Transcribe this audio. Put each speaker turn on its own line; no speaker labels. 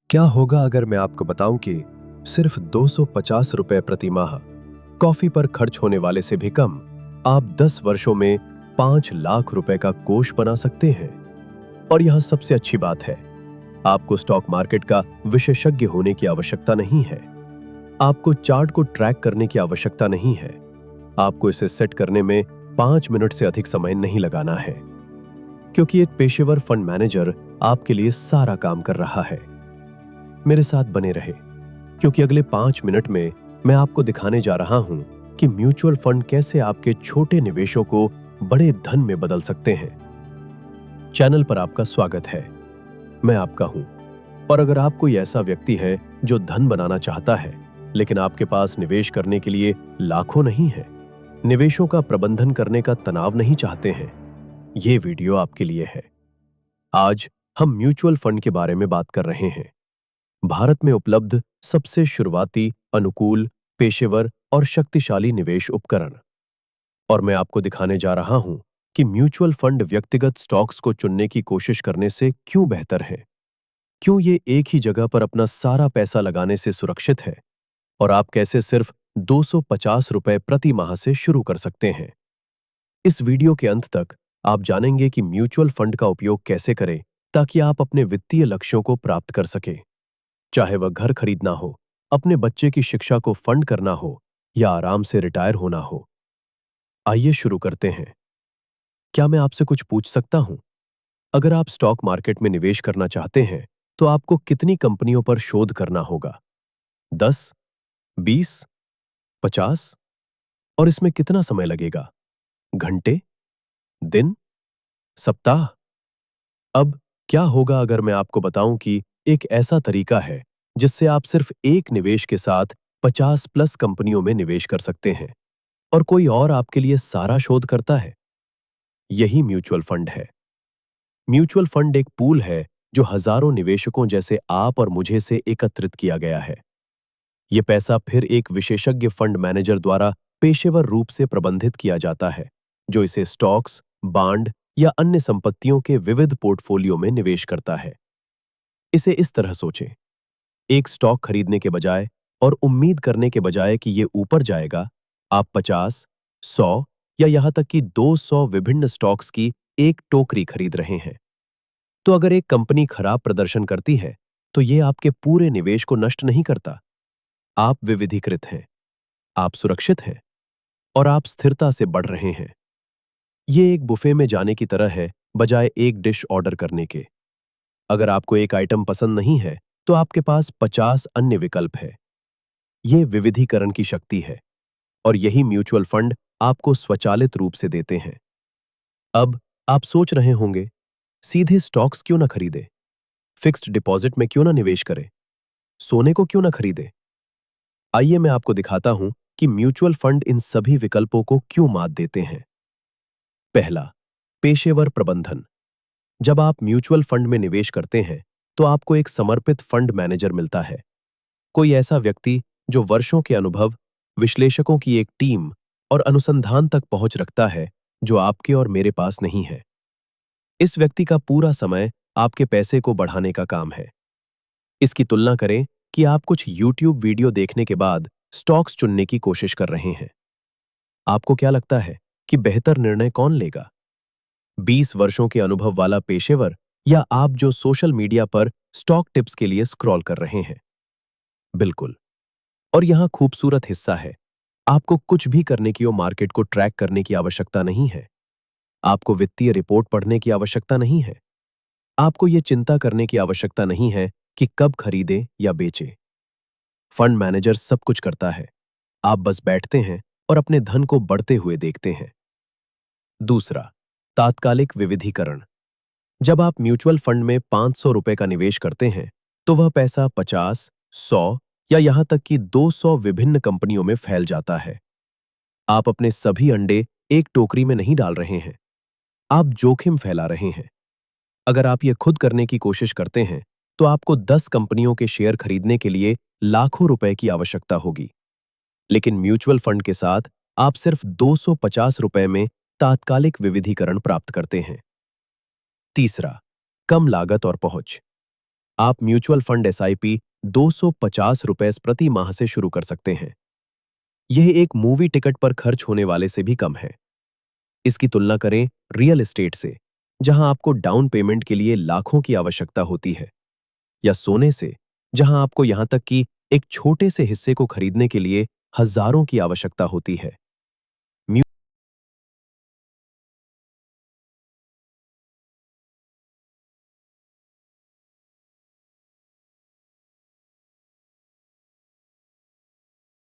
क्या होगा अगर मैं आपको बताऊं कि सिर्फ 250 रुपए प्रति माह कॉफी पर खर्च होने वाले से भी कम आप 10 वर्षों में 5 लाख रुपए का कोष बना सकते हैं। और यहां सबसे अच्छी बात है, आपको स्टॉक मार्केट का विशेषज्ञ होने की आवश्यकता नहीं है। आपको चार्ट को ट्रैक करने की आवश्यकता नहीं है। आपको इसे सेट करने में 5 मिनट से अधिक समय नहीं लगाना है, क्योंकि एक पेशेवर फंड मैनेजर आपके लिए सारा काम कर रहा है। मेरे साथ बने रहे, क्योंकि अगले 5 मिनट में मैं आपको दिखाने जा रहा हूं कि म्यूचुअल फंड कैसे आपके छोटे निवेशों को बड़े धन में बदल सकते हैं। चैनल पर आपका स्वागत है। मैं आपका हूं। और अगर आप कोई ऐसा व्यक्ति है जो धन बनाना चाहता है, लेकिन आपके पास निवेश करने के लिए लाखों नहीं है, निवेशों का प्रबंधन करने का तनाव नहीं चाहते हैं, ये वीडियो आपके लिए है। आज हम म्यूचुअल फंड के बारे में बात कर रहे हैं। भारत में उपलब्ध सबसे शुरुआती, अनुकूल, पेशेवर और शक्तिशाली निवेश उपकरण। और मैं आपको दिखाने जा रहा हूं कि म्यूचुअल फंड व्यक्तिगत स्टॉक्स को चुनने की कोशिश करने से क्यों बेहतर है, क्यों ये एक ही जगह पर अपना सारा पैसा लगाने से सुरक्षित है, और आप कैसे सिर्फ 250 रुपए प्रति माह से शुरू कर सकते हैं। इस वीडियो के अंत तक आप जानेंगे कि म्यूचुअल फंड का उपयोग कैसे करें ताकि आप अपने वित्तीय लक्ष्यों को प्राप्त कर सकें। चाहे वह घर खरीदना हो, अपने बच्चे की शिक्षा को फंड करना हो, या आराम से रिटायर होना हो। आइए शुरू करते हैं। क्या मैं आपसे कुछ पूछ सकता हूं? अगर आप स्टॉक मार्केट में निवेश करना चाहते हैं, तो आपको कितनी कंपनियों पर शोध करना होगा? 10, 20, 50? और इसमें कितना समय लगेगा? घंटे, दिन, सप्ताह? अब क्या होगा अगर मैं आपको बताऊं कि एक ऐसा तरीका है जिससे आप सिर्फ एक निवेश के साथ 50 प्लस कंपनियों में निवेश कर सकते हैं, और कोई और आपके लिए सारा शोध करता है? यही म्यूचुअल फंड है। म्यूचुअल फंड एक पूल है जो हजारों निवेशकों जैसे आप और मुझे से एकत्रित किया गया है। यह पैसा फिर एक विशेषज्ञ फंड मैनेजर द्वारा पेशेवर रूप से प्रबंधित किया जाता है, जो इसे स्टॉक्स, बांड या अन्य संपत्तियों के विविध पोर्टफोलियो में निवेश करता है। इसे इस तरह सोचें, एक स्टॉक खरीदने के बजाय और उम्मीद करने के बजाय कि ये ऊपर जाएगा, आप 50, 100 या यहां तक कि 200 विभिन्न स्टॉक्स की एक टोकरी खरीद रहे हैं। तो अगर एक कंपनी खराब प्रदर्शन करती है, तो ये आपके पूरे निवेश को नष्ट नहीं करता। आप विविधीकृत हैं, आप सुरक्षित हैं, और आप स्थिरता से बढ़ रहे हैं। ये एक बुफे में जाने की तरह है, बजाय एक डिश ऑर्डर करने के। अगर आपको एक आइटम पसंद नहीं है, तो आपके पास 50 अन्य विकल्प है। ये विविधीकरण की शक्ति है, और यही म्यूचुअल फंड आपको स्वचालित रूप से देते हैं। अब आप सोच रहे होंगे, सीधे स्टॉक्स क्यों ना खरीदें? फिक्स्ड डिपॉजिट में क्यों ना निवेश करें? सोने को क्यों ना खरीदें? आइए मैं आपको दिखाता हूं कि म्यूचुअल फंड इन सभी विकल्पों को क्यों मात देते हैं। पहला, पेशेवर प्रबंधन। जब आप म्यूचुअल फंड में निवेश करते हैं, तो आपको एक समर्पित फंड मैनेजर मिलता है। कोई ऐसा व्यक्ति जो वर्षों के अनुभव, विश्लेषकों की एक टीम और अनुसंधान तक पहुंच रखता है, जो आपके और मेरे पास नहीं है। इस व्यक्ति का पूरा समय आपके पैसे को बढ़ाने का काम है। इसकी तुलना करें कि आप कुछ YouTube वीडियो देखने के बाद स्टॉक्स चुनने की कोशिश कर रहे हैं। आपको क्या लगता है कि बेहतर निर्णय कौन लेगा? 20 वर्षों के अनुभव वाला पेशेवर, या आप जो सोशल मीडिया पर स्टॉक टिप्स के लिए स्क्रॉल कर रहे हैं? बिल्कुल। और यहां खूबसूरत हिस्सा है, आपको कुछ भी करने की और मार्केट को ट्रैक करने की आवश्यकता नहीं है। आपको वित्तीय रिपोर्ट पढ़ने की आवश्यकता नहीं है। आपको ये चिंता करने की आवश्यकता नहीं है कि कब खरीदें या बेचें। फंड मैनेजर सब कुछ करता है। आप बस बैठते हैं और अपने धन को बढ़ते हुए देखते हैं। दूसरा, तात्कालिक विविधीकरण। जब आप म्यूचुअल फंड में 500 रुपए का निवेश करते हैं, तो वह पैसा 50, 100 या यहां तक कि 200 विभिन्न कंपनियों में फैल जाता है। आप अपने सभी अंडे एक टोकरी में नहीं डाल रहे हैं, आप जोखिम फैला रहे हैं। अगर आप ये खुद करने की कोशिश करते हैं, तो आपको 10 कंपनियों के शेयर खरीदने के लिए लाखों रुपए की आवश्यकता होगी। लेकिन म्यूचुअल फंड के साथ आप सिर्फ 250 रुपए में तात्कालिक विविधीकरण प्राप्त करते हैं। तीसरा, कम लागत और पहुंच। आप म्यूचुअल फंड एसआईपी 250 रुपए प्रति माह से शुरू कर सकते हैं। यह एक मूवी टिकट पर खर्च होने वाले से भी कम है। इसकी तुलना करें रियल एस्टेट से, जहां आपको डाउन पेमेंट के लिए लाखों की आवश्यकता होती है, या सोने से, जहां आपको यहां तक कि एक छोटे से हिस्से को खरीदने के लिए हजारों की आवश्यकता होती है।